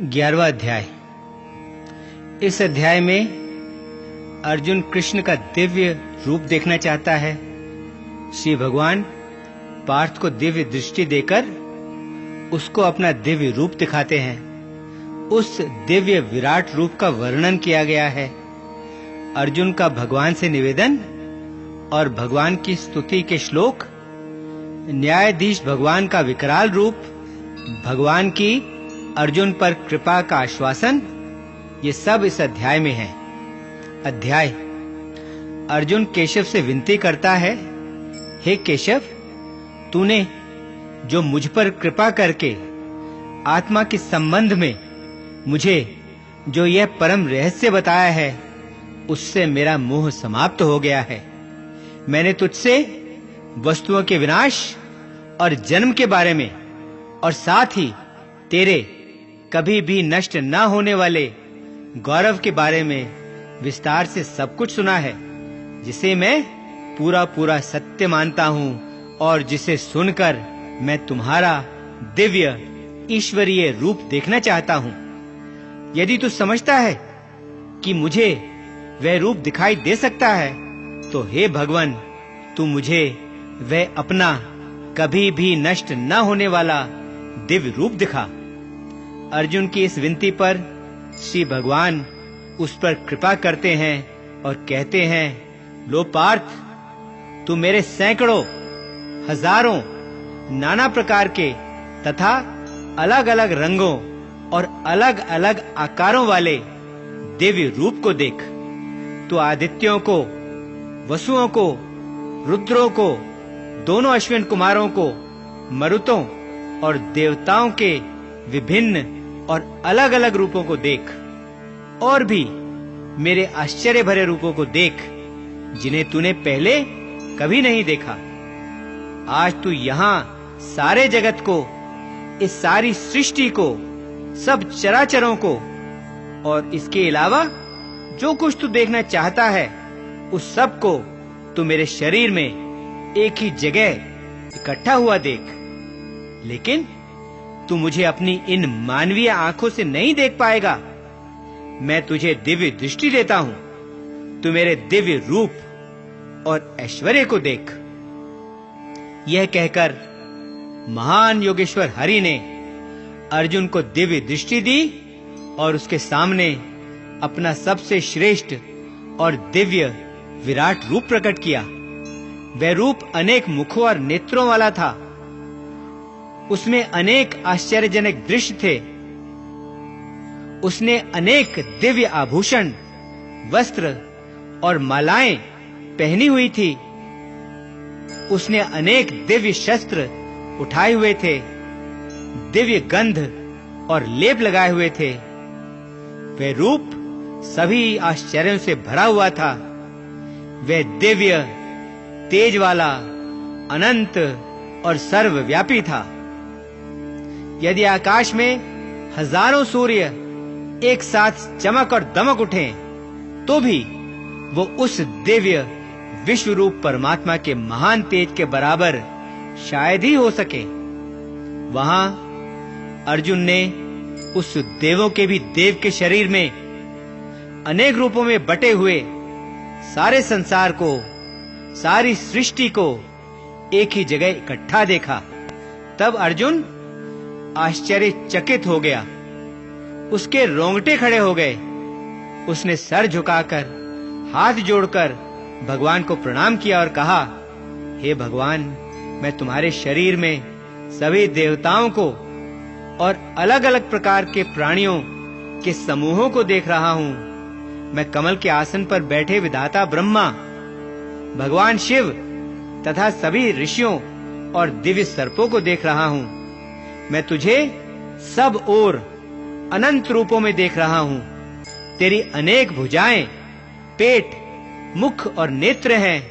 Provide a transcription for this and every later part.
11वां अध्याय। इस अध्याय में अर्जुन कृष्ण का दिव्य रूप देखना चाहता है। श्री भगवान पार्थ को दिव्य दृष्टि देकर उसको अपना दिव्य रूप दिखाते हैं। उस दिव्य विराट रूप का वर्णन किया गया है। अर्जुन का भगवान से निवेदन और भगवान की स्तुति के श्लोक, न्यायाधीश भगवान का विकराल रूप, भगवान की अर्जुन पर कृपा का आश्वासन, ये सब इस अध्याय में है। अध्याय। अर्जुन केशव से विनती करता है, हे केशव, तूने जो मुझ पर कृपा करके आत्मा के संबंध में मुझे जो यह परम रहस्य बताया है, उससे मेरा मोह समाप्त हो गया है। मैंने तुझसे वस्तुओं के विनाश और जन्म के बारे में और साथ ही तेरे कभी भी नष्ट न होने वाले गौरव के बारे में विस्तार से सब कुछ सुना है, जिसे मैं पूरा सत्य मानता हूँ और जिसे सुनकर मैं तुम्हारा दिव्य ईश्वरीय रूप देखना चाहता हूँ। यदि तू समझता है कि मुझे वह रूप दिखाई दे सकता है, तो हे भगवान, तू मुझे वह अपना कभी भी नष्ट न होने वाला दिव्य रूप दिखा। अर्जुन की इस विनती पर श्री भगवान उस पर कृपा करते हैं और कहते हैं, लो पार्थ, तू मेरे सैकड़ों हजारों नाना प्रकार के तथा अलग-अलग रंगों और अलग-अलग आकारों वाले दिव्य रूप को देख। तू आदित्यों को, वसुओं को, रुद्रों को, दोनों अश्विन कुमारों को, मरुतों और देवताओं के विभिन्न और अलग-अलग रूपों को देख, और भी मेरे आश्चर्य भरे रूपों को देख, जिन्हें तूने पहले कभी नहीं देखा। आज तू यहाँ सारे जगत को, इस सारी सृष्टि को, सब चराचरों को और इसके अलावा जो कुछ तू देखना चाहता है, उस सब को तू मेरे शरीर में एक ही जगह इकट्ठा हुआ देख। लेकिन तू मुझे अपनी इन मानवीय आंखों से नहीं देख पाएगा। मैं तुझे दिव्य दृष्टि देता हूँ। तू मेरे दिव्य रूप और ऐश्वर्य को देख। यह कहकर महान योगेश्वर हरि ने अर्जुन को दिव्य दृष्टि दी और उसके सामने अपना सबसे श्रेष्ठ और दिव्य विराट रूप प्रकट किया। वह रूप अनेक मुखों और नेत्रों वाला था। उसमें अनेक आश्चर्यजनक दृश्य थे। उसने अनेक दिव्य आभूषण, वस्त्र और मालाएं पहनी हुई थी। उसने अनेक दिव्य शस्त्र उठाए हुए थे, दिव्य गंध और लेप लगाए हुए थे। वह रूप सभी आश्चर्यों से भरा हुआ था। वह दिव्य, तेज वाला, अनंत और सर्वव्यापी था। यदि आकाश में हजारों सूर्य एक साथ चमक और दमक उठें, तो भी वो उस दिव्य विश्व रूप परमात्मा के महान तेज के बराबर शायद ही हो सके। वहां अर्जुन ने उस देवों के भी देव के शरीर में अनेक रूपों में बटे हुए सारे संसार को, सारी सृष्टि को एक ही जगह इकट्ठा देखा। तब अर्जुन आश्चर्यचकित हो गया। उसके रोंगटे खड़े हो गए। उसने सर झुकाकर, हाथ जोड़कर भगवान को प्रणाम किया और कहा, हे भगवान, मैं तुम्हारे शरीर में सभी देवताओं को और अलग-अलग प्रकार के प्राणियों के समूहों को देख रहा हूँ। मैं कमल के आसन पर बैठे विधाता ब्रह्मा, भगवान शिव तथा सभी ऋषियों और दिव्य सर्पों को देख रहा हूँ। मैं तुझे सब ओर अनंत रूपों में देख रहा हूँ। तेरी अनेक भुजाएं, पेट, मुख और नेत्र हैं,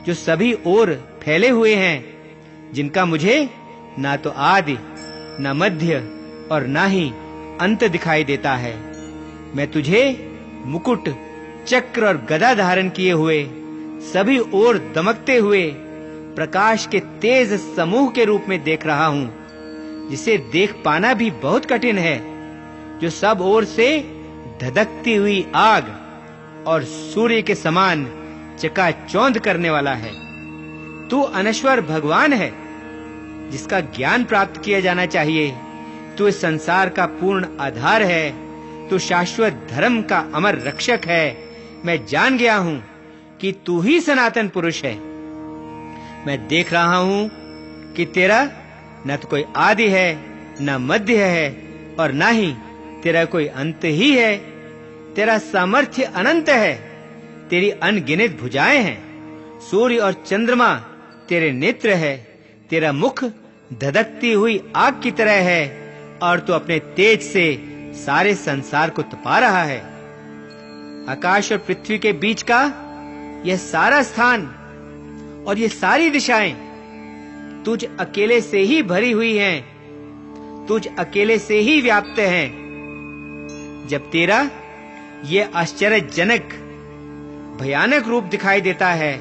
जो सभी ओर फैले हुए हैं, जिनका मुझे ना तो आदि, न मध्य और ना ही अंत दिखाई देता है। मैं तुझे मुकुट, चक्र और गदा धारण किए हुए, सभी ओर दमकते हुए प्रकाश के तेज समूह के रूप में देख रहा हूँ, जिसे देख पाना भी बहुत कठिन है। जो सब ओर से धधकती हुई आग और सूर्य के समान चकाचौंध करने वाला है। तू अनश्वर भगवान है, जिसका ज्ञान प्राप्त किया जाना चाहिए। तू इस संसार का पूर्ण आधार है। तू शाश्वत धर्म का अमर रक्षक है। मैं जान गया हूं कि तू ही सनातन पुरुष है। मैं देख रहा हूं कि तेरा न तो कोई आदि है, न मध्य है, और न ही तेरा कोई अंत ही है। तेरा सामर्थ्य अनंत है। तेरी अनगिनत भुजाएं हैं। सूर्य और चंद्रमा तेरे नेत्र है। तेरा मुख धधकती हुई आग की तरह है, और तू अपने तेज से सारे संसार को तपा रहा है। आकाश और पृथ्वी के बीच का यह सारा स्थान और ये सारी दिशाएं तुझ अकेले से ही भरी हुई हैं। तुझ अकेले से ही व्याप्त हैं। जब तेरा ये आश्चर्यजनक भयानक रूप दिखाई देता है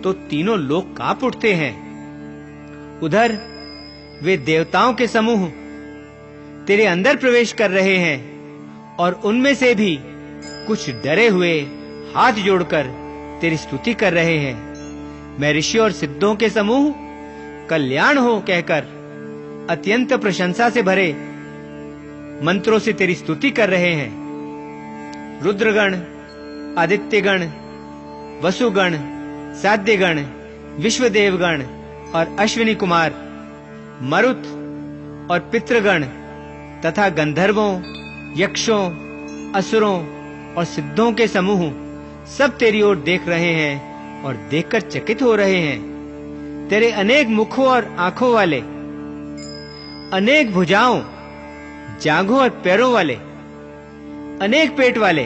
तो तीनों लोग कांप उठते हैं। उधर वे देवताओं के समूह तेरे अंदर प्रवेश कर रहे हैं, और उनमें से भी कुछ डरे हुए हाथ जोड़कर तेरी स्तुति कर रहे हैं। मैं ऋषियों और सिद्धों के समूह कल्याण हो कहकर अत्यंत प्रशंसा से भरे मंत्रों से तेरी स्तुति कर रहे हैं। रुद्रगण, आदित्यगण, वसुगण, साध्यगण, विश्वदेवगण और अश्विनी कुमार, मरुत और पितृगण तथा गंधर्वों, यक्षों, असुरों और सिद्धों के समूह सब तेरी ओर देख रहे हैं और देखकर चकित हो रहे हैं। तेरे अनेक मुखों और आंखों वाले, अनेक भुजाओं, जांघों और पैरों वाले, अनेक पेट वाले,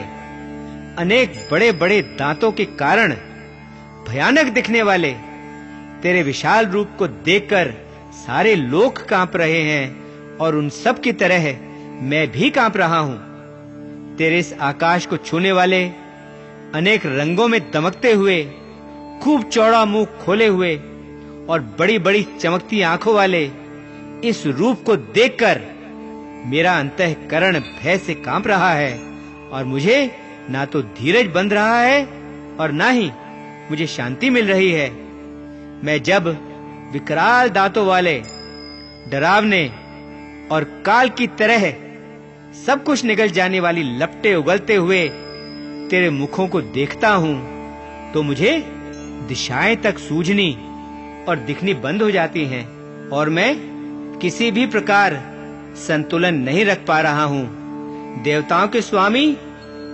अनेक बड़े-बड़े दांतों के कारण भयानक दिखने वाले तेरे विशाल रूप को देखकर सारे लोग कांप रहे हैं, और उन सब की तरह मैं भी कांप रहा हूं। तेरे इस आकाश को छूने वाले, अनेक रंगों में दमकते हुए, खूब चौड़ा मुंह खोले हुए और बड़ी-बड़ी चमकती आंखों वाले इस रूप को देखकर मेरा अंतःकरण भय से कांप रहा है, और मुझे ना तो धीरज बंध रहा है और ना ही मुझे शांति मिल रही है। मैं जब विकराल दांतों वाले, डरावने और काल की तरह सब कुछ निगल जाने वाली लपटें उगलते हुए तेरे मुखों को देखता हूं, तो मुझे दिशाएं तक सूझनी और दिखनी बंद हो जाती हैं, और मैं किसी भी प्रकार संतुलन नहीं रख पा रहा हूं। देवताओं के स्वामी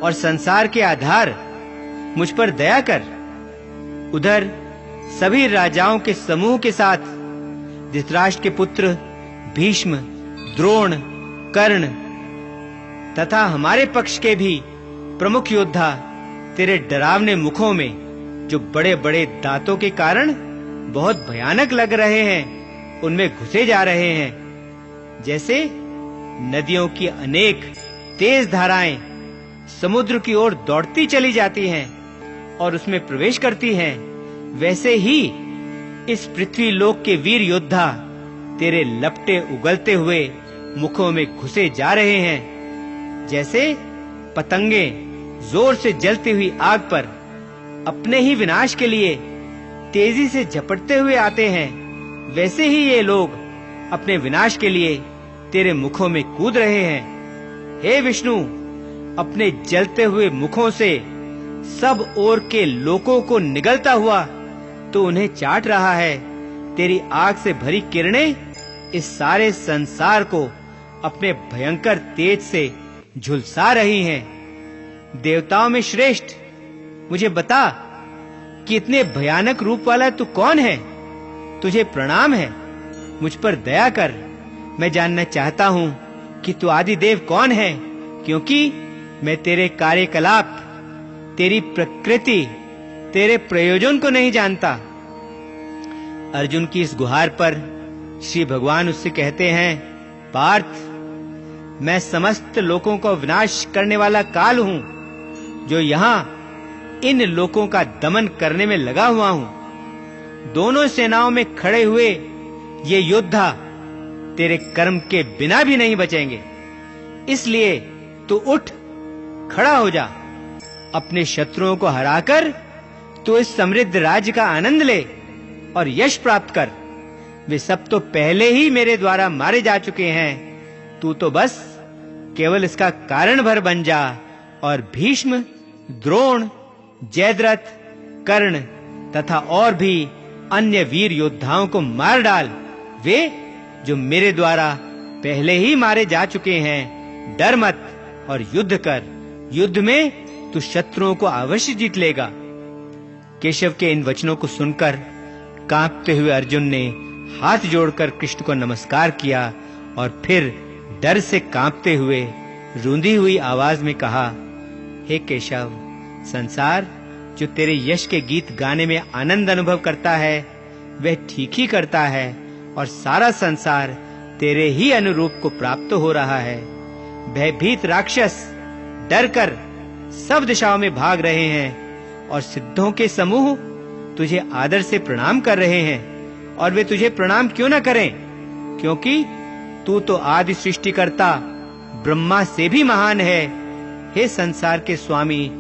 और संसार के आधार, मुझ पर दया कर। उधर सभी राजाओं के समूह के साथ धृतराष्ट्र के पुत्र भीष्म, द्रोण, कर्ण तथा हमारे पक्ष के भी प्रमुख योद्धा तेरे डरावने मुखों में, जो बड़े-बड़े दांतों के कारण बहुत भयानक लग रहे हैं, उनमें घुसे जा रहे हैं। जैसे नदियों की अनेक तेज धाराएं समुद्र की ओर दौड़ती चली जाती हैं और उसमें प्रवेश करती हैं, वैसे ही इस पृथ्वी लोक के वीर योद्धा तेरे लपटे उगलते हुए मुखों में घुसे जा रहे हैं। जैसे पतंगे जोर से जलती हुई आग पर अपने ही विनाश के लिए तेजी से झपटते हुए आते हैं, वैसे ही ये लोग अपने विनाश के लिए तेरे मुखों में कूद रहे हैं। हे विष्णु, अपने जलते हुए मुखों से सब ओर के लोगों को निगलता हुआ तो उन्हें चाट रहा है। तेरी आग से भरी किरणें इस सारे संसार को अपने भयंकर तेज से झुलसा रही हैं। देवताओं में श्रेष्ठ, मुझे बता कि इतने भयानक रूप वाला तू कौन है? तुझे प्रणाम है, मुझ पर दया कर। मैं जानना चाहता हूं कि तू आदिदेव कौन है, क्योंकि मैं तेरे कार्यकलाप, तेरी प्रकृति, तेरे प्रयोजन को नहीं जानता। अर्जुन की इस गुहार पर श्री भगवान उससे कहते हैं, पार्थ, मैं समस्त लोगों को विनाश करने वाला काल हूं, जो यहाँ इन लोगों का दमन करने में लगा हुआ हूं। दोनों सेनाओं में खड़े हुए ये योद्धा तेरे कर्म के बिना भी नहीं बचेंगे। इसलिए तू उठ, खड़ा हो जा। अपने शत्रुओं को हराकर तू इस समृद्ध राज्य का आनंद ले और यश प्राप्त कर। वे सब तो पहले ही मेरे द्वारा मारे जा चुके हैं। तू तो बस केवल इसका कारण भर बन जा और भीष्म, द्रोण, जयद्रथ, कर्ण तथा और भी अन्य वीर योद्धाओं को मार डाल। वे जो मेरे द्वारा पहले ही मारे जा चुके हैं। डर मत और युद्ध कर। युद्ध में तू शत्रुओं को अवश्य जीत लेगा। केशव के इन वचनों को सुनकर कांपते हुए अर्जुन ने हाथ जोड़कर कृष्ण को नमस्कार किया और फिर डर से कांपते हुए रूंधी हुई आवाज में कहा, हे केशव, संसार जो तेरे यश के गीत गाने में आनंद अनुभव करता है वह ठीक ही करता है और सारा संसार तेरे ही अनुरूप को प्राप्त हो रहा है। भयभीत राक्षस डरकर सब दिशाओं में भाग रहे हैं और सिद्धों के समूह तुझे आदर से प्रणाम कर रहे हैं। और वे तुझे प्रणाम क्यों न करें, क्योंकि तू तो आदि सृष्टिकर्ता ब्रह्मा से भी महान है। हे संसार के स्वामी,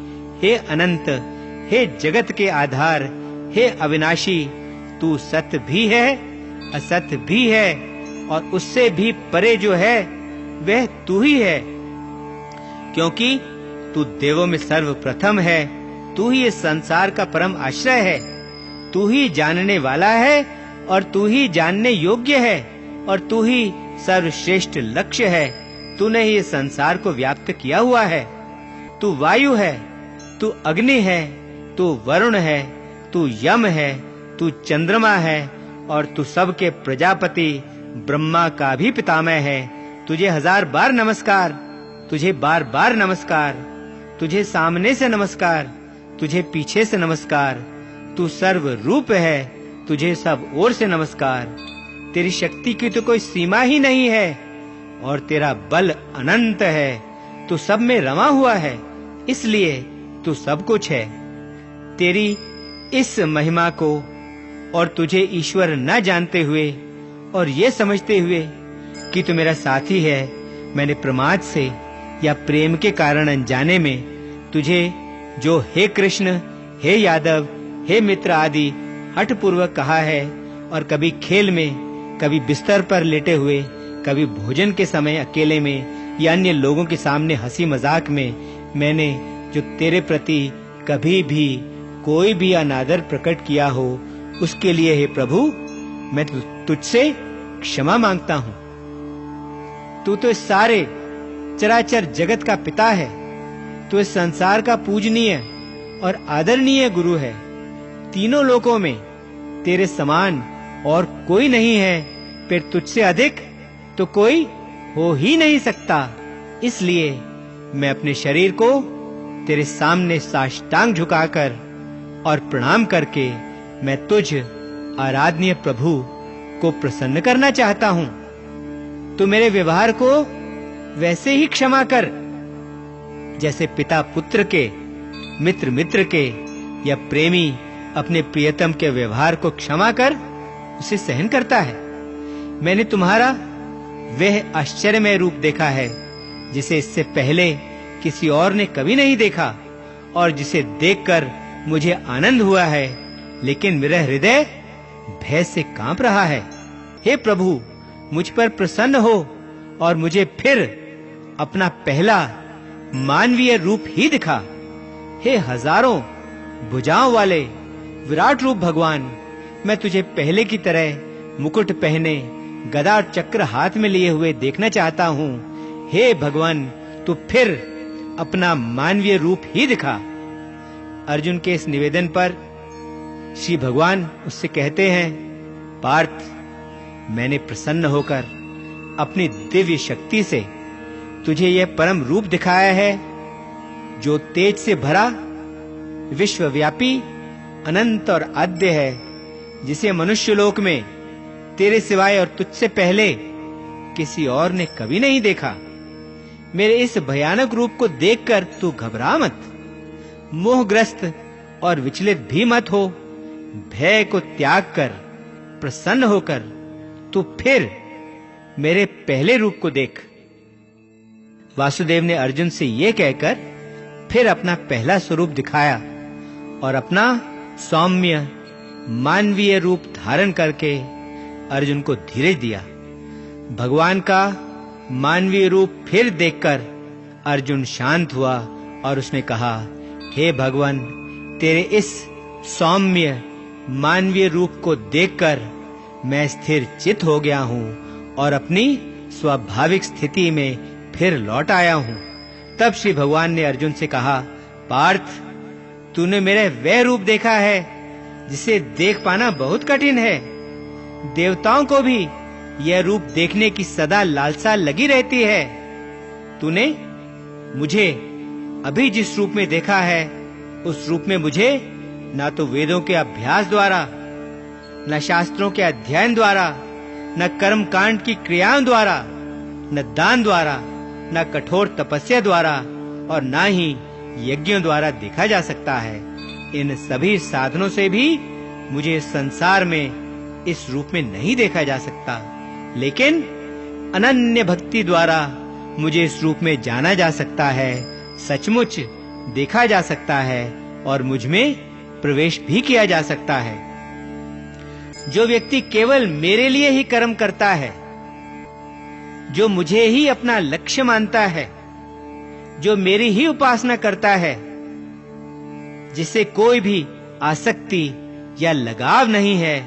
हे अनंत, हे जगत के आधार, हे अविनाशी, तू सत्य भी है, असत्य भी है और उससे भी परे जो है वह तू ही है। क्योंकि तू देवों में सर्वप्रथम है, तू ही इस संसार का परम आश्रय है, तू ही जानने वाला है और तू ही जानने योग्य है और तू ही सर्वश्रेष्ठ लक्ष्य है। तूने ही इस संसार को व्याप्त किया हुआ है। तू वायु है, तू अग्नि है, तू वरुण है, तू यम है, तू चंद्रमा है और तू सबके प्रजापति ब्रह्मा का भी पितामह है। तुझे 1000 बार नमस्कार, तुझे बार-बार नमस्कार, तुझे सामने से नमस्कार, तुझे पीछे से नमस्कार। तू सर्व रूप है, तुझे सब ओर से नमस्कार। तेरी शक्ति की तो कोई सीमा ही नहीं है और तेरा बल अनंत है। तू सब में रमा हुआ है, इसलिए तू सब कुछ है। तेरी इस महिमा को और तुझे ईश्वर न जानते हुए और ये समझते हुए कि तू मेरा साथी है, मैंने प्रमाद से या प्रेम के कारण अनजाने में तुझे जो हे कृष्ण, हे यादव, हे मित्र आदि हठपूर्वक कहा है और कभी खेल में, कभी बिस्तर पर लेटे हुए, कभी भोजन के समय अकेले में या अन्य लोगों के सामने हंसी मजाक में मैंने जो तेरे प्रति कभी भी कोई भी अनादर प्रकट किया हो, उसके लिए हे प्रभु मैं तुझसे क्षमा मांगता हूँ। तू तो इस सारे चराचर जगत का पिता है। तू इस संसार का पूजनीय और आदरणीय गुरु है। तीनों लोकों में तेरे समान और कोई नहीं है, फिर तुझसे अधिक तो कोई हो ही नहीं सकता। इसलिए मैं अपने शरीर को तेरे सामने साष्टांग झुकाकर और प्रणाम करके मैं तुझ आराधनीय प्रभु को प्रसन्न करना चाहता हूँ। तू मेरे व्यवहार को वैसे ही क्षमा कर जैसे पिता पुत्र के, मित्र मित्र के या प्रेमी अपने प्रियतम के व्यवहार को क्षमा कर उसे सहन करता है। मैंने तुम्हारा वह आश्चर्यमय रूप देखा है जिसे इससे पहले किसी और ने कभी नहीं देखा और जिसे देखकर मुझे आनंद हुआ है, लेकिन मेरा हृदय भय से कांप रहा है। हे प्रभु, मुझ पर प्रसन्न हो और मुझे फिर अपना पहला मानवीय रूप ही दिखा। हे हजारों भुजाओं वाले विराट रूप भगवान, मैं तुझे पहले की तरह मुकुट पहने, गदा और चक्र हाथ में लिए हुए देखना चाहता हूँ। हे भगवान, तू फिर अपना मानवीय रूप ही दिखा। अर्जुन के इस निवेदन पर श्री भगवान उससे कहते हैं, पार्थ, मैंने प्रसन्न होकर अपनी दिव्य शक्ति से तुझे यह परम रूप दिखाया है जो तेज से भरा, विश्वव्यापी, अनंत और आद्य है, जिसे मनुष्य लोक में तेरे सिवाय और तुझसे पहले किसी और ने कभी नहीं देखा। मेरे इस भयानक रूप को देखकर तू घबरा मत, मोहग्रस्त और विचलित भी मत हो। भय को त्याग कर प्रसन्न होकर तू फिर मेरे पहले रूप को देख। वासुदेव ने अर्जुन से ये कहकर फिर अपना पहला स्वरूप दिखाया और अपना सौम्य मानवीय रूप धारण करके अर्जुन को धीरज दिया। भगवान का मानवीय रूप फिर देखकर अर्जुन शांत हुआ और उसने कहा, हे भगवान, तेरे इस सौम्य मानवीय रूप को देखकर मैं स्थिर चित्त हो गया हूँ और अपनी स्वाभाविक स्थिति में फिर लौट आया हूँ। तब श्री भगवान ने अर्जुन से कहा, पार्थ, तूने मेरे वह रूप देखा है जिसे देख पाना बहुत कठिन है। देवताओं को भी यह रूप देखने की सदा लालसा लगी रहती है। तूने मुझे अभी जिस रूप में देखा है, उस रूप में मुझे ना तो वेदों के अभ्यास द्वारा, न शास्त्रों के अध्ययन द्वारा, न कर्म कांड की क्रियाओं द्वारा, न दान द्वारा, न कठोर तपस्या द्वारा और न ही यज्ञों द्वारा देखा जा सकता है। इन सभी साधनों से भी मुझे संसार में इस रूप में नहीं देखा जा सकता, लेकिन अनन्य भक्ति द्वारा मुझे इस रूप में जाना जा सकता है, सचमुच देखा जा सकता है और मुझ में प्रवेश भी किया जा सकता है। जो व्यक्ति केवल मेरे लिए ही कर्म करता है, जो मुझे ही अपना लक्ष्य मानता है, जो मेरी ही उपासना करता है, जिसे कोई भी आसक्ति या लगाव नहीं है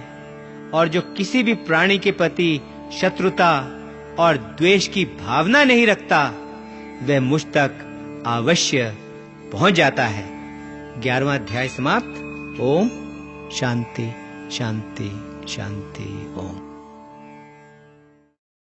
और जो किसी भी प्राणी के प्रति शत्रुता और द्वेष की भावना नहीं रखता, वह मुझ तक अवश्य पहुंच जाता है। 11वां अध्याय समाप्त। ओम शांति शांति शांति। ओम।